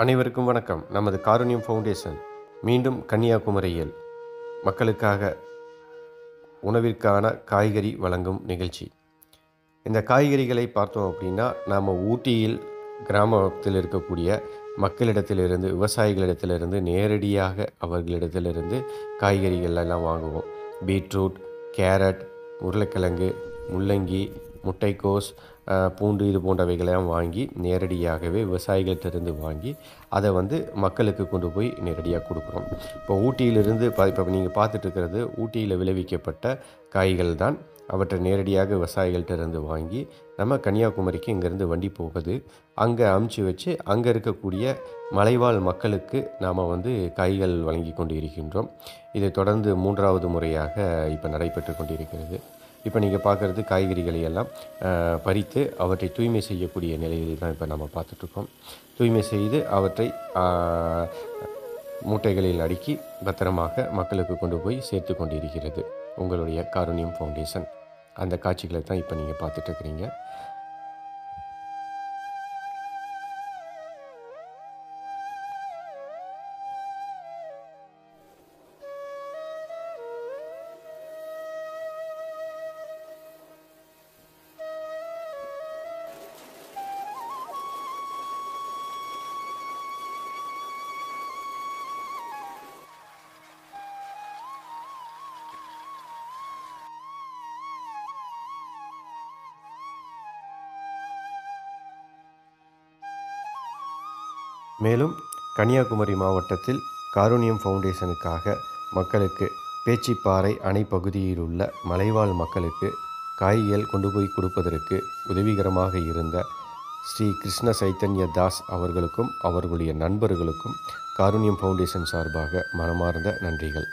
அனைவருக்கும் வணக்கம். நமது காருண்யம் ஃபவுண்டேஷன் மீண்டும் கன்னியாகுமரியில் மக்களுக்காக உணவிற்கான காய்கறி வழங்கும் நிகழ்ச்சி. இந்த காய்கறிகளை பார்த்தோம் அப்படின்னா, நாம் ஊட்டியில் கிராமத்தில் இருக்கக்கூடிய மக்களிடத்திலிருந்து, விவசாயிகளிடத்திலிருந்து நேரடியாக அவர்களிடத்திலிருந்து காய்கறிகள் எல்லாம் வாங்குவோம். பீட்ரூட், கேரட், உருளைக்கிழங்கு, முள்ளங்கி, முட்டைக்கோஸ், பூண்டு இது போன்றவைகளெல்லாம் வாங்கி நேரடியாகவே விவசாயிகள்கிட்டருந்து வாங்கி அதை மக்களுக்கு கொண்டு போய் நேரடியாக கொடுக்குறோம். இப்போ ஊட்டியிலிருந்து இப்போ நீங்கள் பார்த்துட்ருக்கிறது ஊட்டியில் விளைவிக்கப்பட்ட காய்கள் தான். அவற்றை நேரடியாக விவசாயிகள்கிட்டருந்து வாங்கி நம்ம கன்னியாகுமரிக்கு இங்கேருந்து வண்டி போகுது, அங்கே அமுச்சு வச்சு அங்கே இருக்கக்கூடிய மலைவாழ் மக்களுக்கு நாம் காய்கள் வழங்கி கொண்டு இருக்கின்றோம். இதை தொடர்ந்து 3வது முறையாக இப்போ நடைபெற்று கொண்டிருக்கிறது. இப்போ நீங்கள் பார்க்குறது காய்கறிகளை எல்லாம் பறித்து அவற்றை தூய்மை செய்யக்கூடிய நிலையில் தான் இப்போ நம்ம பார்த்துட்ருக்கோம். தூய்மை செய்து அவற்றை மூட்டைகளில் அடுக்கி பத்திரமாக மக்களுக்கு கொண்டு போய் சேர்த்து கொண்டிருக்கிறது உங்களுடைய காருண்யம் ஃபவுண்டேஷன். அந்த காட்சிகளை தான் இப்போ நீங்கள் பார்த்துட்ருக்கிறீங்க. மேலும் கன்னியாகுமரி மாவட்டத்தில் காருண்யம் ஃபவுண்டேஷனுக்காக மக்களுக்கு பேச்சிப்பாறை அணை பகுதியில் உள்ள மலைவாழ் மக்களுக்கு காய்கள் கொண்டு போய் கொடுப்பதற்கு உதவிகரமாக இருந்த ஸ்ரீ கிருஷ்ண சைத்தன்ய தாஸ் அவர்களுக்கும் அவர்களுடைய நண்பர்களுக்கும் காருண்யம் ஃபவுண்டேஷன் சார்பாக மனமார்ந்த நன்றிகள்.